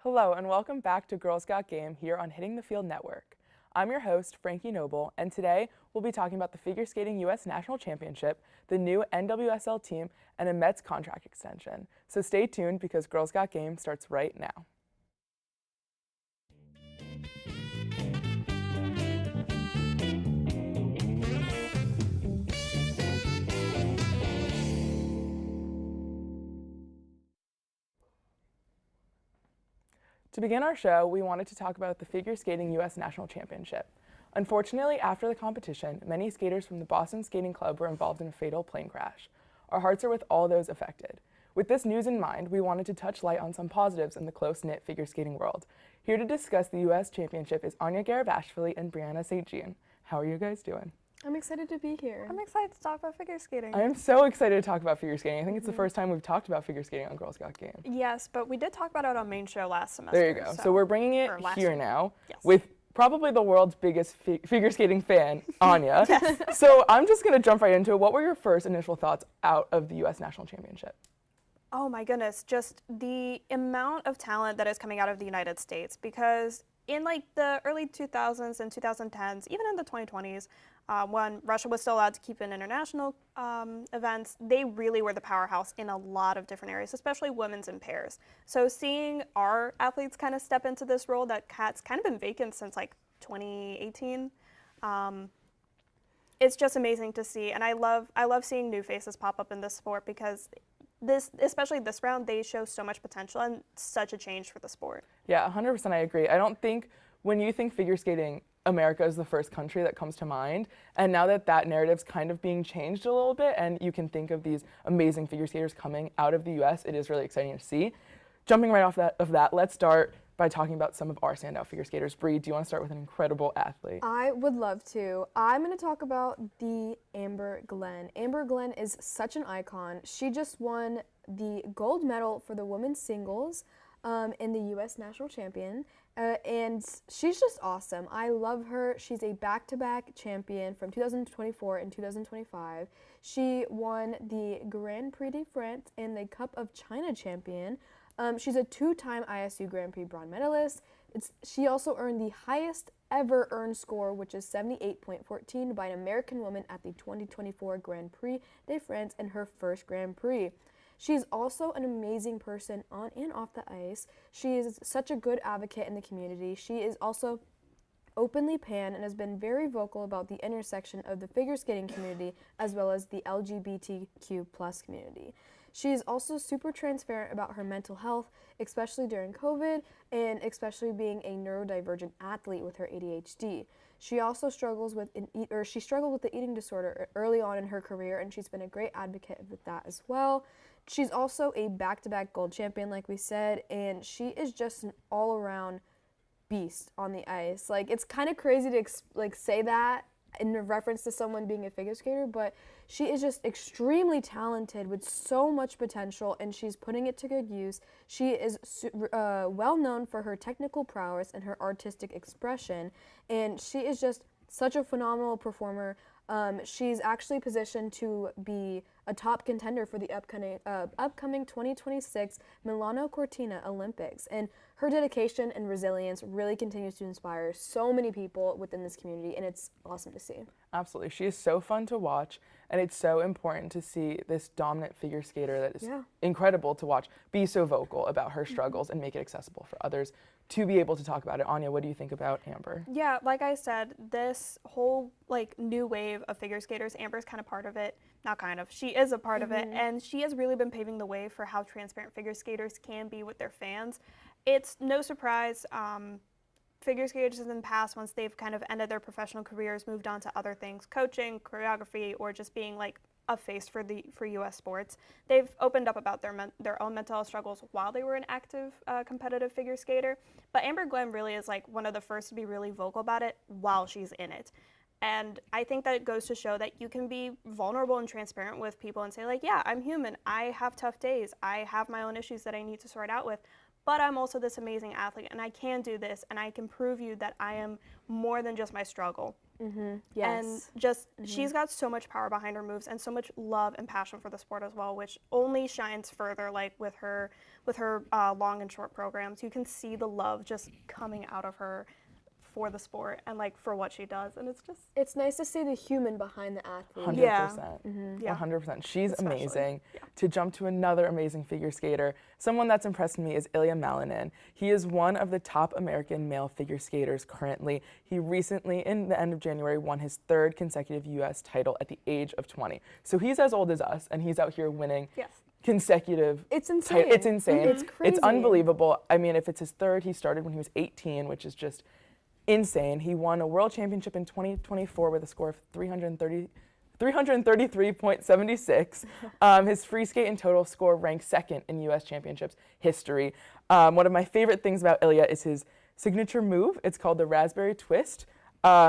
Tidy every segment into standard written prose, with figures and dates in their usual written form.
Hello and welcome back to Girls Got Game here on Hitting the Field Network. I'm your host, Franki Noble, and today we'll be talking about the figure skating U.S. National Championship, the new NWSL team, and a Mets contract extension. So stay tuned because Girls Got Game starts right now. To begin our show, we wanted to talk about the figure skating U.S. National Championship. Unfortunately, after the competition, many skaters from the Boston Skating Club were involved in a fatal plane crash. Our hearts are with all those affected. With this news in mind, we wanted to touch light on some positives in the close-knit figure skating world. Here to discuss the U.S. Championship is Anya Garabashvili and Brianna St. Jean. How are you guys doing? I'm excited to be here. I'm excited to talk about figure skating. I am so excited to talk about figure skating. I think it's the first time we've talked about figure skating on Girls Got Game. Yes, but we did talk about it on main show last semester. There you go. So we're bringing it here now yes. with probably the world's biggest figure skating fan, Anya. Yes. So I'm just going to jump right into it. What were your first initial thoughts out of the U.S. National Championship? Oh my goodness, just the amount of talent that is coming out of the United States, because in like the early 2000s and 2010s, even in the 2020s, when Russia was still allowed to keep in international events, they really were the powerhouse in a lot of different areas, especially women's and pairs. So seeing our athletes kind of step into this role that's kind of been vacant since like 2018, it's just amazing to see. And I love seeing new faces pop up in this sport because especially this round, they show so much potential and such a change for the sport. Yeah, 100% I agree. I don't think when you think figure skating, America is the first country that comes to mind. And now that that narrative's kind of being changed a little bit and you can think of these amazing figure skaters coming out of the U.S., it is really exciting to see. Jumping right off of that, let's start by talking about some of our standout figure skaters. Bree, do you want to start with an incredible athlete? I would love to. I'm going to talk about the Amber Glenn. Amber Glenn is such an icon. She just won the gold medal for the women's singles in the U.S. National Champion, and she's just awesome. I love her. She's a back-to-back champion from 2024 and 2025. She won the Grand Prix de France and the Cup of China champion. She's a two-time ISU Grand Prix bronze medalist. She also earned the highest ever earned score, which is 78.14 by an American woman at the 2024 Grand Prix de France in her first Grand Prix. She's also an amazing person on and off the ice. She is such a good advocate in the community. She is also openly pan and has been very vocal about the intersection of the figure skating community as well as the LGBTQ plus community. She is also super transparent about her mental health, especially during COVID and especially being a neurodivergent athlete with her ADHD. She also struggled with the eating disorder early on in her career, and she's been a great advocate with that as well. She's also a back-to-back gold champion, like we said, and she is just an all-around beast on the ice. Like, it's kind of crazy to say that in reference to someone being a figure skater, but she is just extremely talented with so much potential, and she's putting it to good use. She is well known for her technical prowess and her artistic expression, and she is just such a phenomenal performer. She's actually positioned to be a top contender for the upcoming 2026 Milano Cortina Olympics. And her dedication and resilience really continues to inspire so many people within this community, and it's awesome to see. Absolutely. She is so fun to watch, and it's so important to see this dominant figure skater that is incredible to watch be so vocal about her struggles and make it accessible for others to be able to talk about it. Anya, what do you think about Amber? Yeah, like I said, this whole new wave of figure skaters, Amber's kind of part of it. Not kind of, she is a part of it, and she has really been paving the way for how transparent figure skaters can be with their fans. It's no surprise figure skaters in the past, once they've kind of ended their professional careers, moved on to other things, coaching, choreography, or just being like a face for U.S. sports. They've opened up about their own mental health struggles while they were an active competitive figure skater. But Amber Glenn really is like one of the first to be really vocal about it while she's in it. And I think that it goes to show that you can be vulnerable and transparent with people and say, like, yeah, I'm human. I have tough days. I have my own issues that I need to sort out with. But I'm also this amazing athlete, and I can do this, and I can prove you that I am more than just my struggle. Yes. And just she's got so much power behind her moves and so much love and passion for the sport as well, which only shines further like with her long and short programs. You can see the love just coming out of her for the sport and like for what she does, and it's nice to see the human behind the athlete. 100%. Yeah. 100%. She's Especially. amazing. To jump to another amazing figure skater, someone that's impressed me is Ilya Malinin. He is one of the top American male figure skaters currently. He recently, in the end of January, won his 3rd consecutive U.S. title at the age of 20. So he's as old as us, and he's out here winning consecutive. It's insane. It's insane. It's crazy. It's unbelievable. I mean, if it's his 3rd, he started when he was 18, which is just insane. He won a world championship in 2024 with a score of 333.76. His free skate and total score ranked 2nd in U.S. Championships history. One of my favorite things about Ilya is his signature move. It's called the raspberry twist.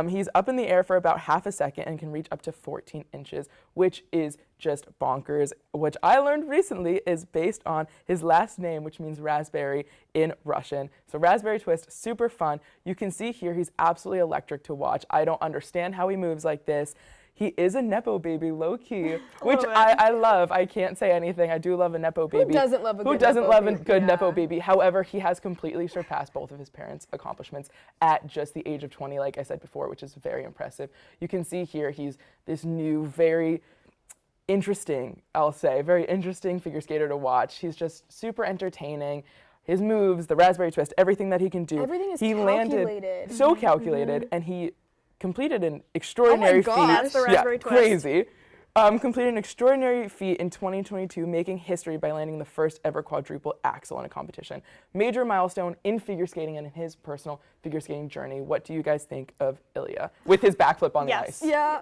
He's up in the air for about half a second and can reach up to 14 inches, which is just bonkers, which I learned recently is based on his last name, which means raspberry in Russian. So raspberry twist, super fun. You can see here he's absolutely electric to watch. I don't understand how he moves like this. He is a Nepo baby, low-key, which I love. I can't say anything. I do love a Nepo baby. Who doesn't love a good Nepo baby? However, he has completely surpassed both of his parents' accomplishments at just the age of 20, like I said before, which is very impressive. You can see here he's this new, very interesting, I'll say, very interesting figure skater to watch. He's just super entertaining. His moves, the raspberry twist, everything that he can do. Everything is calculated. So calculated, and he completed an extraordinary feat. That's the raspberry twist. Crazy. Completed an extraordinary feat in 2022, making history by landing the first ever quadruple axel in a competition. Major milestone in figure skating and in his personal figure skating journey. What do you guys think of Ilya with his backflip on the ice? Yeah,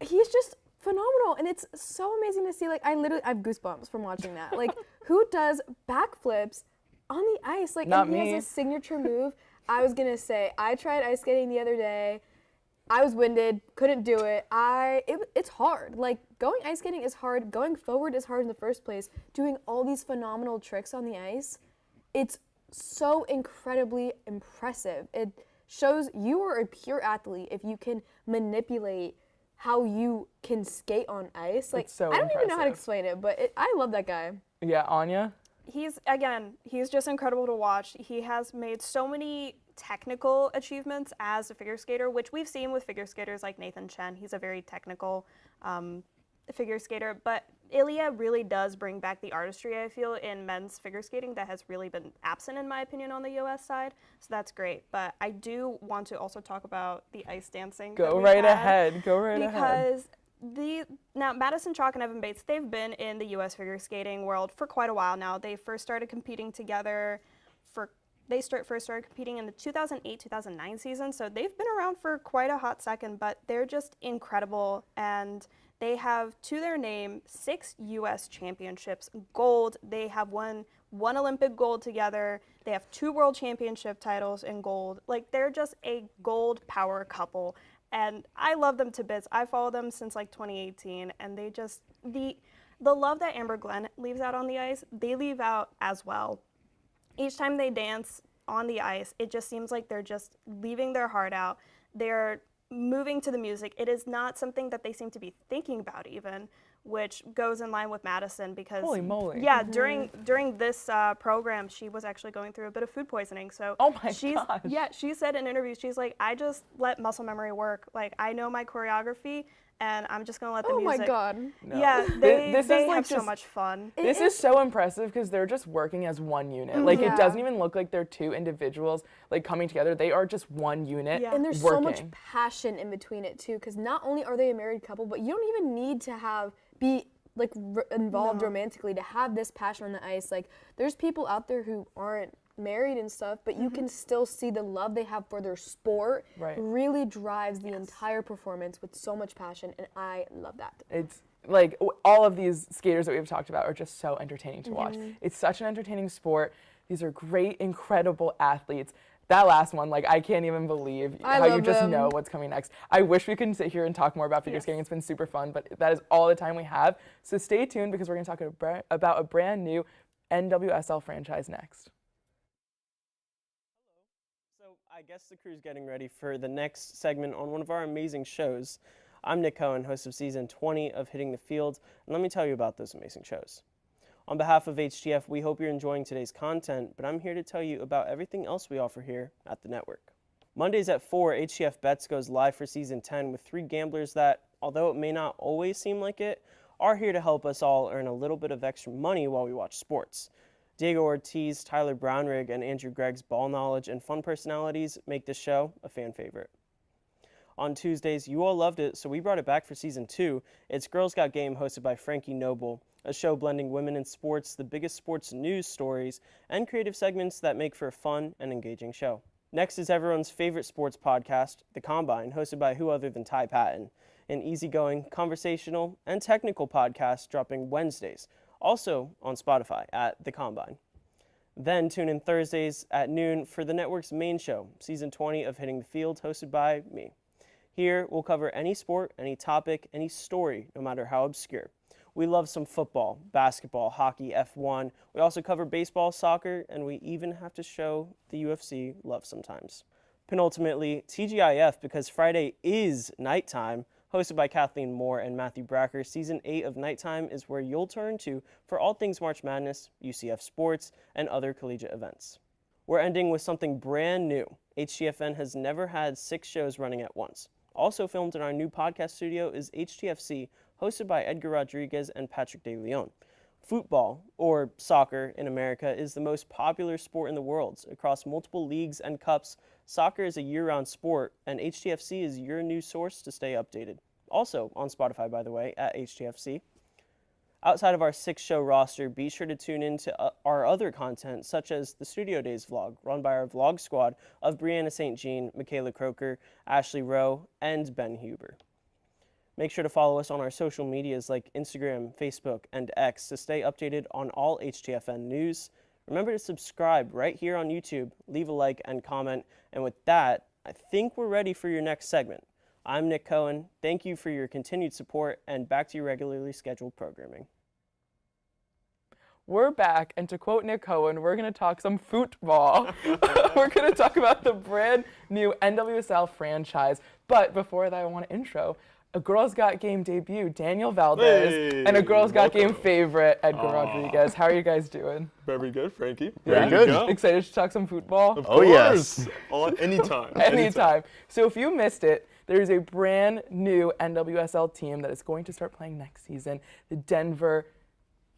he's just phenomenal, and it's so amazing to see. Like, I have goosebumps from watching that. Like, who does backflips on the ice? Like, Not and he me. has a signature move. I was gonna say, I tried ice skating the other day. I was winded, couldn't do it. It's hard. Like, going ice skating is hard. Going forward is hard in the first place. Doing all these phenomenal tricks on the ice, it's so incredibly impressive. It shows you are a pure athlete if you can manipulate how you can skate on ice. Like, It's so I don't even know how to impressive. explain it, but I love that guy. Yeah, Anya? He's just incredible to watch. He has made so many technical achievements as a figure skater, which we've seen with figure skaters like Nathan Chen. He's a very technical figure skater, but Ilya really does bring back the artistry, I feel, in men's figure skating that has really been absent, in my opinion, on the U.S. side. So that's great. But I do want to also talk about the ice dancing. Go right ahead. Go right ahead. Because now Madison Chalk and Evan Bates, they've been in the U.S. figure skating world for quite a while now. They first started competing together first started competing in the 2008-2009 season, so they've been around for quite a hot second, but they're just incredible, and they have, to their name, 6 U.S. championships, gold. They have won 1 Olympic gold together. They have 2 world championship titles in gold. Like, they're just a gold power couple, and I love them to bits. I follow them since like 2018, and they just, the love that Amber Glenn leaves out on the ice, they leave out as well. Each time they dance on the ice, it just seems like they're just leaving their heart out. They're moving to the music. It is not something that they seem to be thinking about even, which goes in line with Madison because— Holy moly. Yeah, during this program, she was actually going through a bit of food poisoning. So Oh my gosh. Yeah, she said in interviews, she's like, I just let muscle memory work. Like, I know my choreography, and I'm just going to let the music— Oh my God. No. Yeah, This they is like have so just— much fun. This is so impressive because they're just working as one unit. Like, Yeah. it doesn't even look like they're 2 individuals like coming together. They are just one unit. Yeah. And there's working. so much passion in between it too, because not only are they a married couple, but you don't even need to be like involved romantically to have this passion on the ice. Like, there's people out there who aren't married and stuff, but you can still see the love they have for their sport really drives the entire performance with so much passion, and I love that. It's like all of these skaters that we've talked about are just so entertaining to watch. It's such an entertaining sport. These are great, incredible athletes. That last one, like, I can't even believe how you just know what's coming next. I wish we could sit here and talk more about figure skating. It's been super fun, but that is all the time we have. So stay tuned because we're going to talk about a brand new NWSL franchise next. So I I guess the crew's getting ready for the next segment on one of our amazing shows. I'm Nick Cohen, host of season 20 of Hitting the Field, and let me tell you about those amazing shows. On behalf of HTF, we hope you're enjoying today's content, but I'm here to tell you about everything else we offer here at the network. Mondays at 4, HTF Bets goes live for season 10 with 3 gamblers that, although it may not always seem like it, are here to help us all earn a little bit of extra money while we watch sports. Diego Ortiz, Tyler Brownrigg, and Andrew Gregg's ball knowledge and fun personalities make this show a fan favorite. On Tuesdays, you all loved it, so we brought it back for season 2. It's Girls Got Game, hosted by Franki Noble, a show blending women in sports, the biggest sports news stories, and creative segments that make for a fun and engaging show. Next is everyone's favorite sports podcast, The Combine, hosted by who other than Ty Patton, an easygoing, conversational, and technical podcast dropping Wednesdays, also on Spotify at The Combine. Then tune in Thursdays at noon for the network's main show, season 20 of Hitting the Field, hosted by me. Here, we'll cover any sport, any topic, any story, no matter how obscure. We love some football, basketball, hockey, F1. We also cover baseball, soccer, and we even have to show the UFC love sometimes. Penultimately, TGIF, because Friday is nighttime, hosted by Kathleen Moore and Matthew Bracker. Season 8 of Nighttime is where you'll turn to for all things March Madness, UCF sports, and other collegiate events. We're ending with something brand new. HTFN has never had 6 shows running at once. Also filmed in our new podcast studio is HTFC, hosted by Edgar Rodriguez and Patrick De Leon. Football, or soccer in America, is the most popular sport in the world. Across multiple leagues and cups, soccer is a year-round sport, and HTFC is your news source to stay updated. Also on Spotify, by the way, at HTFC. Outside of our 6-show roster, be sure to tune in to our other content, such as the Studio Days vlog, run by our vlog squad of Brianna St. Jean, Michaela Croker, Ashley Rowe, and Ben Huber. Make sure to follow us on our social medias like Instagram, Facebook, and X to stay updated on all HTFN news. Remember to subscribe right here on YouTube, leave a like and comment. And with that, I think we're ready for your next segment. I'm Nick Cohen. Thank you for your continued support, and back to your regularly scheduled programming. We're back, and to quote Nick Cohen, we're going to talk some football. We're going to talk about the brand new NWSL franchise. But before that, I want to intro a Girls Got Game debut, Daniel Valdez, and a Girls Got Game favorite, Edgar Rodriguez. How are you guys doing? Very good, Frankie. Yeah? Very good. Excited to talk some football? Of course. Yes. Anytime. Anytime. So if you missed it, there's a brand new NWSL team that is going to start playing next season, the Denver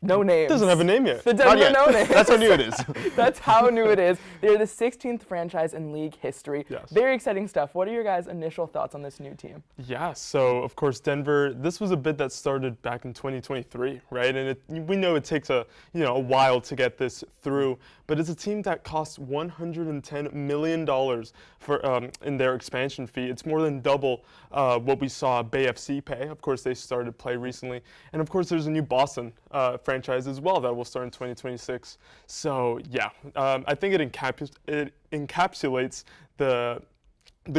No Names. Doesn't have a name yet. The Denver No Names. That's how new it is. That's how new it is. They're the 16th franchise in league history. Yes. Very exciting stuff. What are your guys' initial thoughts on this new team? Yeah, so of course Denver, this was a bid that started back in 2023, right? And we know it takes a while to get this through, but it's a team that costs $110 million for in their expansion fee. It's more than double what we saw Bay FC pay. Of course, they started play recently. And of course, there's a new Boston franchise as well that will start in 2026. So yeah, I think it encapsulates the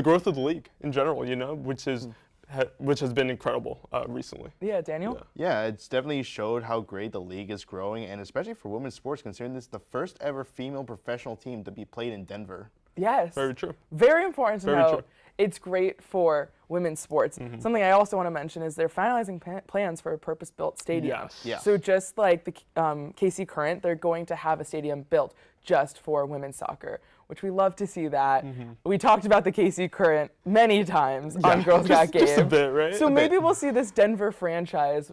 growth of the league in general, which has been incredible recently. Yeah, Daniel? Yeah, it's definitely showed how great the league is growing, and especially for women's sports, considering this is the first ever female professional team to be played in Denver. Yes. Very true. Very important to Very note. true. It's great for women's sports. Something I also want to mention is they're finalizing plans for a purpose-built stadium. Yes. Yeah. So just like the KC Current, they're going to have a stadium built just for women's soccer, which we love to see that. We talked about the KC Current many times on Girls Got Game. Just a bit, right? So maybe we'll see this Denver franchise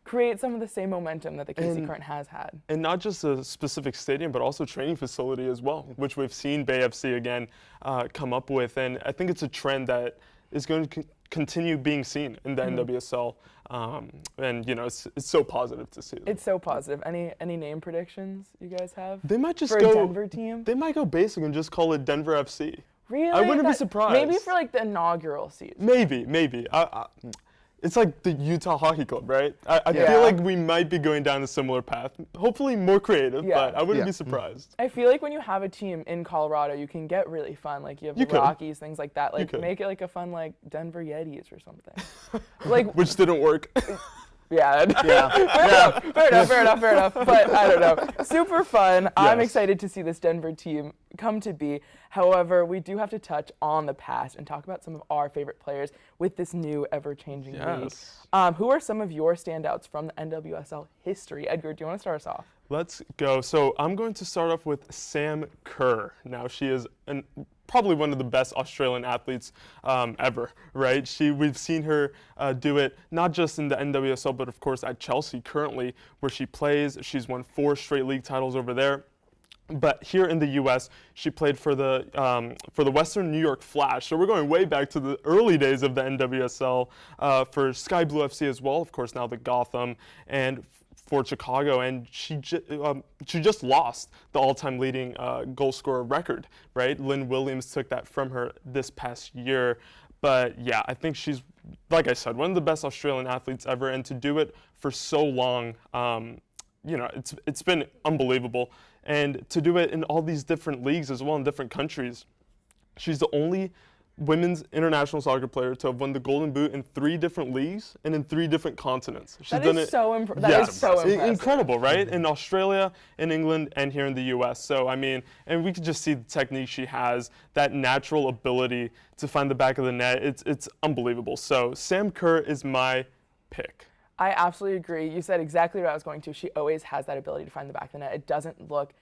create some of the same momentum that the KC Current has had. And not just a specific stadium, but also training facility as well, which we've seen Bay FC again come up with. And I think it's a trend that is going to continue being seen in the NWSL. And it's so positive to see. It's so positive. Any name predictions you guys have? They might just for go a Denver team. They might go basic and just call it Denver FC. Really? I wouldn't be surprised. Maybe for like the inaugural season. Maybe. It's like the Utah Hockey Club, right? I feel like we might be going down a similar path. Hopefully more creative, but I wouldn't be surprised. I feel like when you have a team in Colorado, you can get really fun. Like you have the Rockies, things like that. Like make it like a fun like Denver Yetis or something. Like which didn't work. Yeah. Yeah. Fair enough. But I don't know. Super fun. I'm Yes. excited to see this Denver team come to be. However, we do have to touch on the past and talk about some of our favorite players with this new ever-changing league. Yes. Who are some of your standouts from the NWSL history? Edgar, do you want to start us off? Let's go. So I'm going to start off with Sam Kerr. Now, she is probably one of the best Australian athletes ever, right? We've seen her do it not just in the NWSL, but of course at Chelsea currently, where she plays. She's won 4 straight league titles over there. But here in the U.S., she played for the Western New York Flash. So we're going way back to the early days of the NWSL for Sky Blue FC as well. Of course, now the Gotham and for Chicago, and she just lost the all-time leading goal scorer record, right? Lynn Williams took that from her this past year. But yeah, I think she's, like I said, one of the best Australian athletes ever, and to do it for so long, it's been unbelievable. And to do it in all these different leagues as well in different countries. She's the only women's international soccer player to have won the Golden Boot in 3 different leagues and in 3 different continents. She's That done is it. so impressive. Incredible, right? In Australia, in England, and here in the U.S. So, I mean, and we could just see the technique she has, that natural ability to find the back of the net. It's unbelievable. So, Sam Kerr is my pick. I absolutely agree. You said exactly what I was going to. She always has that ability to find the back of the net. It doesn't look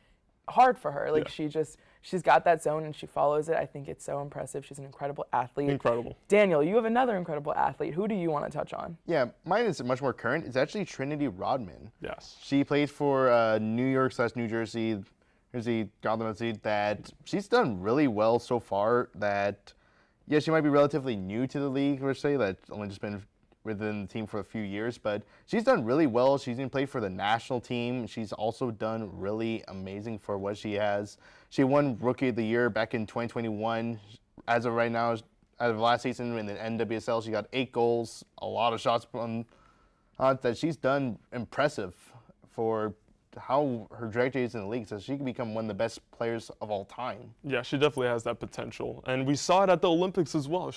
hard for her. Like she's got that zone and she follows it. I think it's so impressive. She's an incredible athlete. Incredible. Daniel, you have another incredible athlete. Who do you want to touch on? Yeah, mine is much more current. It's actually Trinity Rodman. Yes. She played for New York/New Jersey, Gotham FC. That she's done really well so far. That she might be relatively new to the league, per se. That's only just been within the team for a few years, but she's done really well. She's even played for the national team. She's also done really amazing for what she has. She won Rookie of the Year back in 2021. As of right now, out of last season in the NWSL, she got 8 goals, a lot of shots on that. She's done impressive for how her trajectory is in the league, so she can become one of the best players of all time. Yeah, she definitely has that potential, and we saw it at the Olympics as well.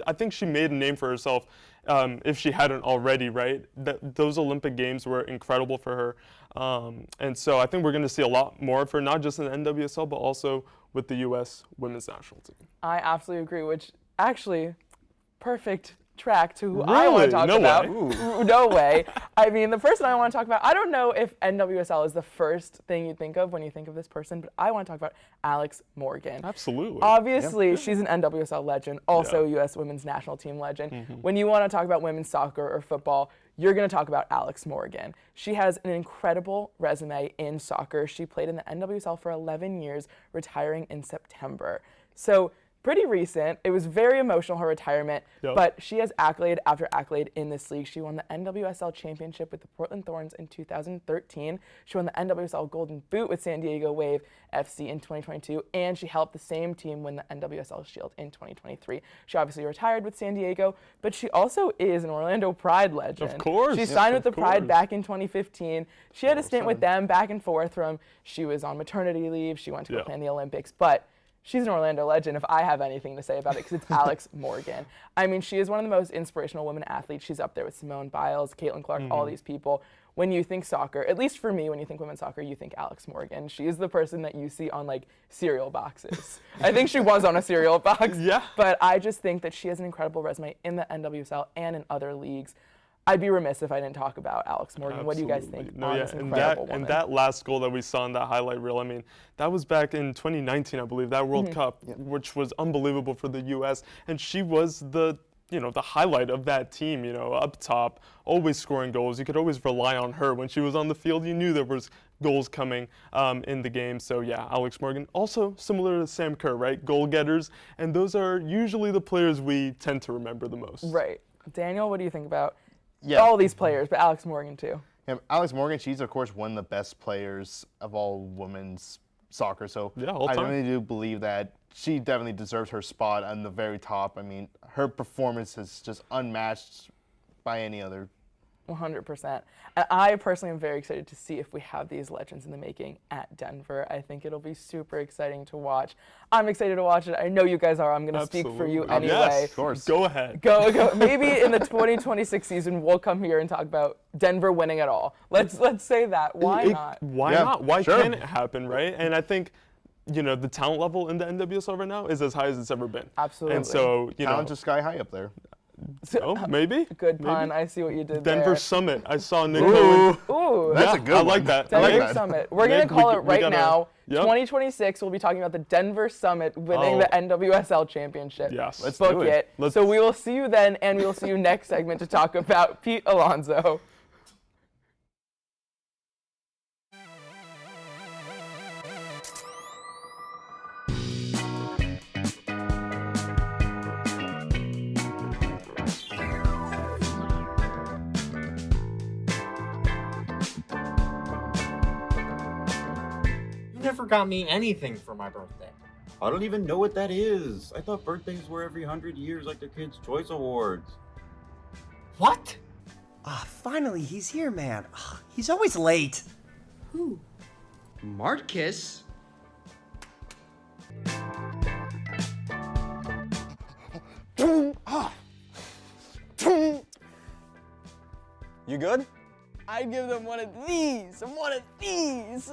I think she made a name for herself, if she hadn't already, right? Those Olympic Games were incredible for her, and so I think we're going to see a lot more of her, not just in the NWSL, but also with the U.S. Women's National Team. I absolutely agree, which actually, perfect track to who I want to talk about. No way. I mean, the person I want to talk about, I don't know if NWSL is the first thing you think of when you think of this person, but I want to talk about Alex Morgan. Absolutely. Obviously, she's an NWSL legend, also U.S. Women's National Team legend. When you want to talk about women's soccer or football, you're going to talk about Alex Morgan. She has an incredible resume in soccer. She played in the NWSL for 11 years, retiring in September. So, pretty recent. It was very emotional, her retirement, but she has accolade after accolade in this league. She won the NWSL Championship with the Portland Thorns in 2013. She won the NWSL Golden Boot with San Diego Wave FC in 2022, and she helped the same team win the NWSL Shield in 2023. She obviously retired with San Diego, but she also is an Orlando Pride legend. Of course. She signed with the Pride back in 2015. She had a stint with them back and forth from she was on maternity leave, she went to go play in the Olympics, but she's an Orlando legend if I have anything to say about it, because it's Alex Morgan. I mean, she is one of the most inspirational women athletes. She's up there with Simone Biles, Caitlin Clark, all these people. When you think soccer, at least for me, when you think women's soccer, you think Alex Morgan. She is the person that you see on, like, cereal boxes. I think she was on a cereal box. But I just think that she has an incredible resume in the NWSL and in other leagues. I'd be remiss if I didn't talk about Alex Morgan. Absolutely. What do you guys think No, on yeah, this incredible woman? And that last goal that we saw in that highlight reel, I mean, that was back in 2019, I believe, that World Cup, which was unbelievable for the U.S. And she was the highlight of that team, up top, always scoring goals. You could always rely on her. When she was on the field, you knew there was goals coming in the game. So, yeah, Alex Morgan, also similar to Sam Kerr, right? Goal getters. And those are usually the players we tend to remember the most. Right. Daniel, what do you think about all these players, but Alex Morgan too? Yeah, Alex Morgan, she's of course one of the best players of all women's soccer. So I really do believe that she definitely deserves her spot on the very top. I mean, her performance is just unmatched by any other 100%. And I personally am very excited to see if we have these legends in the making at Denver. I think it'll be super exciting to watch. I'm excited to watch it. I know you guys are. I'm going to speak for you anyway. Yes, of course. Go ahead. Go. Maybe in the 2026 season, we'll come here and talk about Denver winning it all. Let's say that. Why not? Why Yeah, not? Why sure. can't it happen, right? And I think, the talent level in the NWSL right now is as high as it's ever been. Absolutely. And so, Talent just sky high up there. oh, maybe. Good Maybe. pun. I see what you did Denver there. Summit. I saw Nick Ooh. Owen. Ooh. That's Yeah, a good I one. like that. I Denver like that. Summit. We're going to Maybe call we it right gotta- now. Yep. 2026, we'll be talking about the Denver Summit winning Oh. the NWSL Championship. Yes. Let's Book do it. it. So we will see you then, and we will see you next segment to talk about Pete Alonso. You never got me anything for my birthday. I don't even know what that is. I thought birthdays were every 100 years like the Kids' Choice Awards. What? Ah, finally, he's here, man. Ah, he's always late. Who? Marcus? You good? I'd give them one of these and one of these.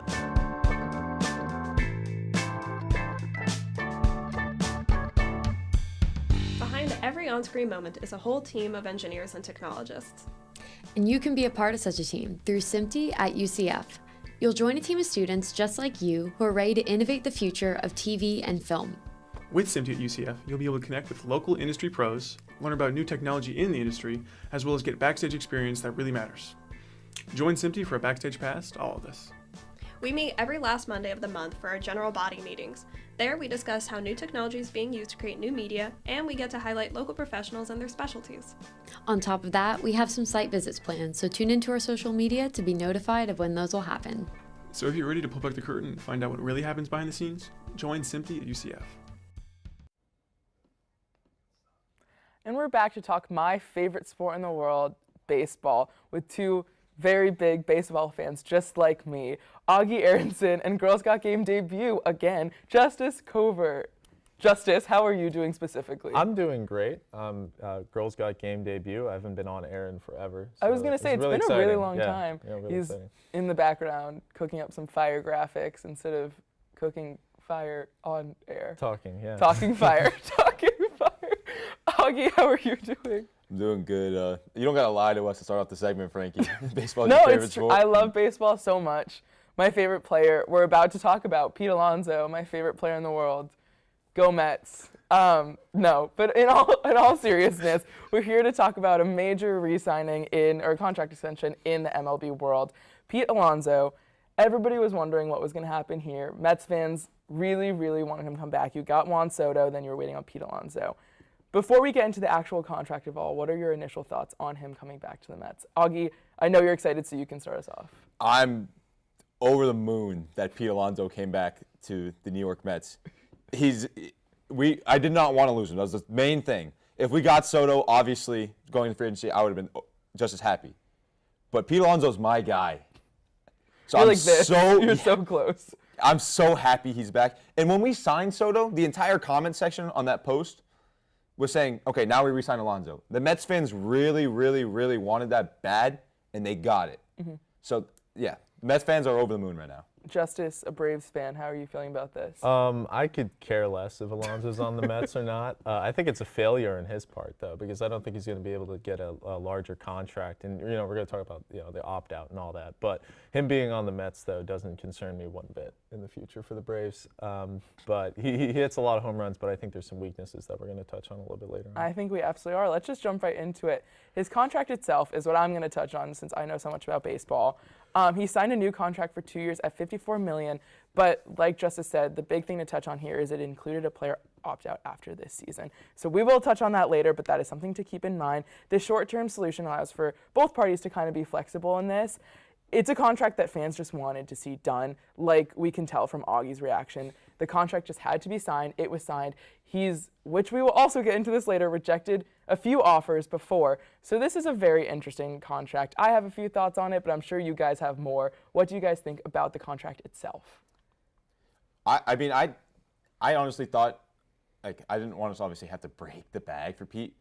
Behind every on-screen moment is a whole team of engineers and technologists. And you can be a part of such a team through SIMTY at UCF. You'll join a team of students just like you who are ready to innovate the future of TV and film. With SIMTY at UCF, you'll be able to connect with local industry pros, learn about new technology in the industry, as well as get backstage experience that really matters. Join SIMTY for a backstage pass to all of this. We meet every last Monday of the month for our general body meetings. There, we discuss how new technology is being used to create new media, and we get to highlight local professionals and their specialties. On top of that, we have some site visits planned, so tune into our social media to be notified of when those will happen. So if you're ready to pull back the curtain and find out what really happens behind the scenes, join SIMTY at UCF. And we're back to talk my favorite sport in the world, baseball, with two very big baseball fans just like me. Augie Aronson and Girls Got Game debut again, Justice Covert. Justice, how are you doing specifically? I'm doing great. Girls Got Game debut. I haven't been on air in forever. So I was going to say, it's really been a really exciting. long Yeah, time. yeah, really He's exciting. in the background cooking up some fire graphics instead of cooking fire on air. Talking, yeah. Talking fire. Talking fire. Augie, how are you doing? I'm doing good. You don't gotta lie to us to start off the segment, Frankie. Baseball is No, your favorite it's true. sport. I love baseball so much. My favorite player, we're about to talk about, Pete Alonso, my favorite player in the world. Go Mets. No, but in all seriousness, we're here to talk about a major re-signing or contract extension in the MLB world. Pete Alonso, everybody was wondering what was going to happen here. Mets fans really, really wanted him to come back. You got Juan Soto, then you were waiting on Pete Alonso. Before we get into the actual contract of all, what are your initial thoughts on him coming back to the Mets? Augie, I know you're excited, so you can start us off. I'm over the moon that Pete Alonso came back to the New York Mets. I did not want to lose him. That was the main thing. If we got Soto, obviously, going to free agency, I would have been just as happy. But Pete Alonso's my guy. So You're I'm like this. You're so close. I'm so happy he's back. And when we signed Soto, the entire comment section on that post was saying, okay, now we re-sign Alonso. The Mets fans really, really, really wanted that bad, and they got it. Mm-hmm. So, yeah, Mets fans are over the moon right now. Justice, a Braves fan, how are you feeling about this? I could care less if Alonso's on the Mets or not. I think it's a failure in his part, though, because I don't think he's going to be able to get a larger contract. And, we're going to talk about, the opt-out and all that. But him being on the Mets, though, doesn't concern me one bit in the future for the Braves. But he hits a lot of home runs, but I think there's some weaknesses that we're going to touch on a little bit later on. I think we absolutely are. Let's just jump right into it. His contract itself is what I'm going to touch on since I know so much about baseball. He signed a new contract for 2 years at $54 million, but like Justice said, the big thing to touch on here is it included a player opt-out after this season. So we will touch on that later, but that is something to keep in mind. The short-term solution allows for both parties to kind of be flexible in this. it's a contract that fans just wanted to see done. Like we can tell from Augie's reaction, the contract just had to be signed. It was signed. He's, which we will also get into this later, rejected a few offers before. So this is a very interesting contract. I have a few thoughts on it, but I'm sure you guys have more. What do you guys think about the contract itself? I mean, I honestly thought, like, I didn't want us obviously have to break the bag for Pete,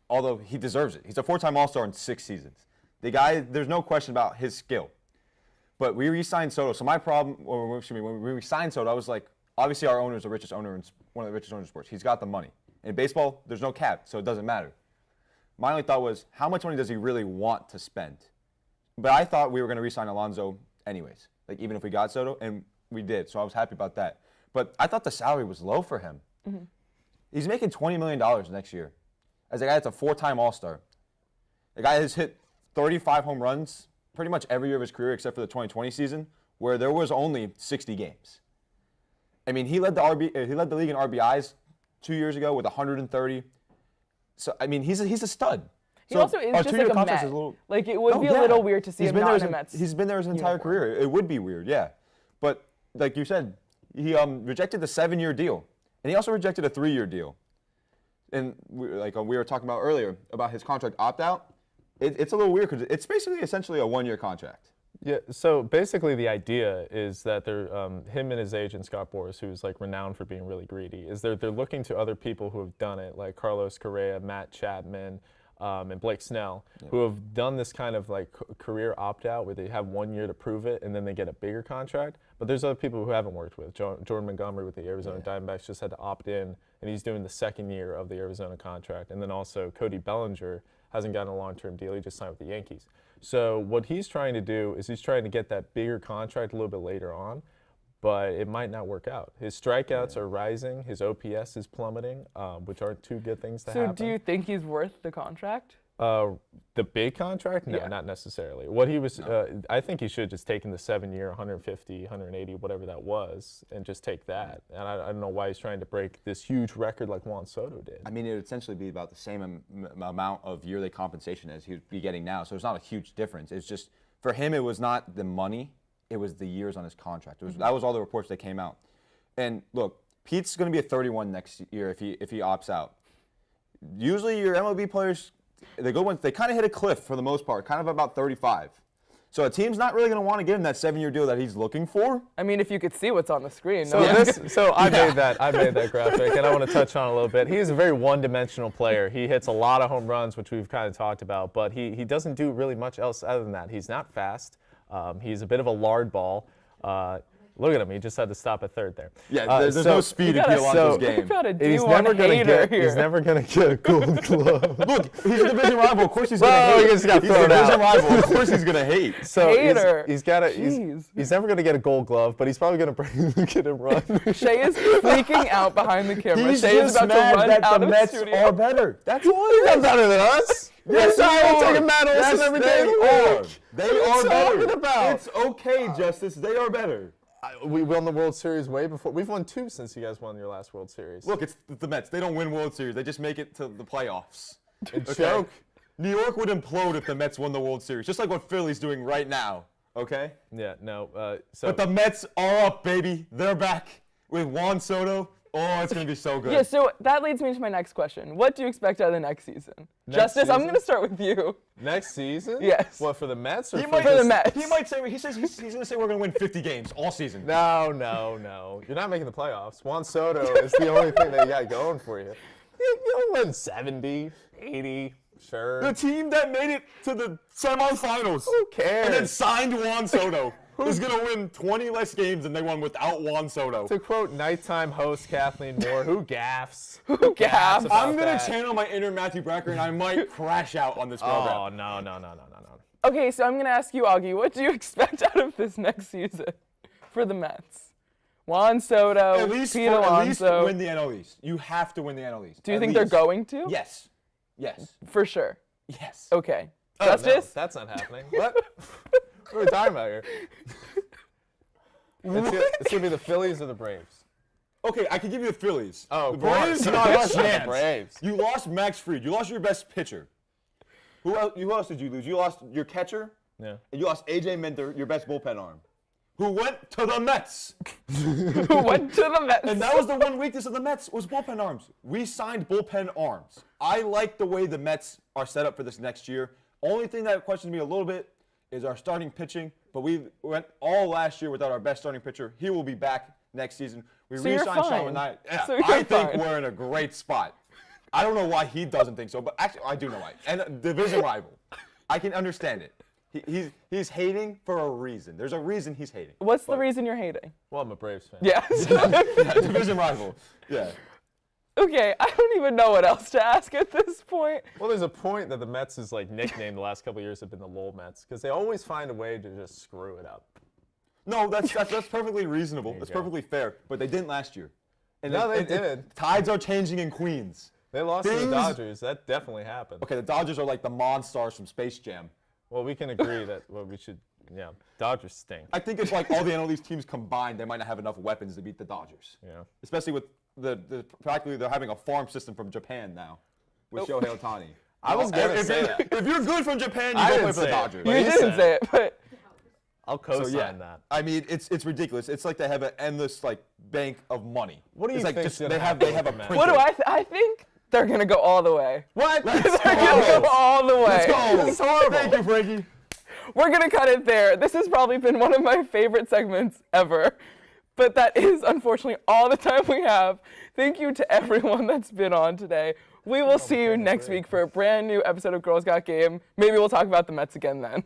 although he deserves it. He's a 4-time All-Star in 6 seasons. The guy, there's no question about his skill. But we re-signed Soto. So my problem, or excuse me, when we re-signed Soto, I was like, obviously our owner is the richest owner, one of the richest owners in sports. He's got the money. In baseball, there's no cap, so it doesn't matter. My only thought was, how much money does he really want to spend? But I thought we were going to re-sign Alonso anyways, like even if we got Soto, and we did. So I was happy about that. But I thought the salary was low for him. Mm-hmm. He's making $20 million next year. As a guy that's a 4-time All-Star. The guy has hit 35 home runs pretty much every year of his career except for the 2020 season, where there was only 60 games. I mean, he led the league in RBIs 2 years ago with 130. So I mean, he's a stud. He also is just like a Met. Like it would be a little weird to see him not in a Mets. He's been there his entire career. It would be weird, yeah. But like you said, he rejected the 7-year deal, and he also rejected a 3-year deal. And we were talking about earlier about his contract opt-out. It's a little weird because it's basically essentially a 1-year contract. Yeah, so basically the idea is that they're, him and his agent, Scott Boras, who's like renowned for being really greedy, is they're looking to other people who have done it, like Carlos Correa, Matt Chapman, and Blake Snell, who have done this kind of like career opt-out where they have 1 year to prove it and then they get a bigger contract. But there's other people who haven't worked with. Jordan Montgomery with the Arizona Diamondbacks just had to opt in, and he's doing the 2nd year of the Arizona contract. And then also Cody Bellinger hasn't gotten a long-term deal. He just signed with the Yankees. So what he's trying to do is he's trying to get that bigger contract a little bit later on, but it might not work out. His strikeouts are rising. His OPS is plummeting, which aren't two good things to happen. So do you think he's worth the contract? The big contract? No, not necessarily. What he was, I think he should have just taken the 7-year, 150, 180, whatever that was, and just take that. And I don't know why he's trying to break this huge record like Juan Soto did. I mean, it would essentially be about the same amount of yearly compensation as he'd be getting now. So it's not a huge difference. It's just, for him, it was not the money. It was the years on his contract. That was all the reports that came out. And look, Pete's going to be a 31 next year if he opts out. Usually your MLB players, the good ones, they kind of hit a cliff for the most part, kind of about 35. So a team's not really going to want to give him that 7-year deal that he's looking for. I mean, if you could see what's on the screen. So, I made that graphic, and I want to touch on it a little bit. He's a very one-dimensional player. He hits a lot of home runs, which we've kind of talked about, but he doesn't do really much else other than that. He's not fast. He's a bit of a lard ball. Look at him. He just had to stop at third there. Yeah, there's no speed in Pete Alonso's game. He's never going to get a gold glove. Look, he's a division rival. Of course he's going to hate. He just got thrown out. He's a division rival. Of course he's going to hate. So he's never going to get a gold glove, but he's probably going to get a run. Shay is freaking out behind the camera. He's Shay is just about to run mad out that the of Mets studio. are better. That's all it is. They're better than us. Yes, we're taking medals and everything. They are better. Talking about? It's okay, Justice. They are better. We won the World Series way before. We've won 2 since you guys won your last World Series. Look, it's the Mets. They don't win World Series. They just make it to the playoffs. Joke. New York would implode if the Mets won the World Series, just like what Philly's doing right now. Okay? Yeah, no. But the Mets are up, baby. They're back with Juan Soto. Oh, it's going to be so good. Yeah, so that leads me to my next question. What do you expect out of the next season? Justice, I'm going to start with you. Next season? Yes. What, for the Mets? Or for the Mets. He might say, he's going to say we're going to win 50 games all season. No. You're not making the playoffs. Juan Soto is the only thing that you got going for you. You'll win 70, 80, sure. The team that made it to the semifinals. Who cares? And then signed Juan Soto. Who's going to win 20 less games than they won without Juan Soto? To quote nighttime host Kathleen Moore, who gaffs? Who gaffs? I'm going to channel my inner Matthew Bracker, and I might crash out on this program. Oh, no. Okay, so I'm going to ask you, Augie, what do you expect out of this next season for the Mets? Juan Soto, Pete Alonso. At least win the NL East. You have to win the NL East. Do you think they're going to? Yes. For sure. Yes. Okay. Oh, Justice? No, that's not happening. What? What are we talking about here? It's going to be the Phillies or the Braves. Okay, I can give you the Phillies. Oh, the Braves, not not a a chance. chance. Braves. You lost Max Fried. You lost your best pitcher. Who else did you lose? You lost your catcher, Yeah. And you lost AJ Minter, your best bullpen arm, who went to the Mets. Who went to the Mets. And that was the one weakness of the Mets was bullpen arms. We signed bullpen arms. I like the way the Mets are set up for this next year. Only thing that questions me a little bit is our starting pitching. But we went all last year without our best starting pitcher. He will be back next season. We So you're re-signed fine. Sean Knight. Yeah, So you're I think fine. we're in a great spot. I don't know why he doesn't think so, but actually I do know why. And a division rival. I can understand it. He's hating for a reason. There's a reason he's hating. What's the reason you're hating? Well, I'm a Braves fan. Yes. Yeah, division rival. Yeah. Okay, I don't even know what else to ask at this point. Well, there's a point that the Mets is like nicknamed the last couple of years have been the Lowell Mets because they always find a way to just screw it up. No, that's perfectly reasonable. That's go. perfectly fair. But they didn't last year. And No, they did. Tides are changing in Queens. They lost to Things- the Dodgers. That definitely happened. Okay, the Dodgers are like the Monstars from Space Jam. Well, we can agree that we should, Dodgers stink. I think if like all the NL East teams combined, they might not have enough weapons to beat the Dodgers. Yeah. Especially with practically they're having a farm system from Japan now with Shohei Ohtani. I was going to say that. If you're good from Japan, you I go didn't play for the say it. Dodgers. You didn't say it, but I'll co-sign So yeah, that. I mean it's ridiculous. It's like they have an endless like bank of money. What do you it's like think's just, gonna they have happen a with the Mets? printer. what do I think they're going to go all the way. What? They're going to go all the way. Let's go. It's horrible. Thank you, Frankie. We're going to cut it there. This has probably been one of my favorite segments ever. But that is unfortunately all the time we have. Thank you to everyone that's been on today. We will see you next week for a brand new episode of Girls Got Game. Maybe we'll talk about the Mets again then.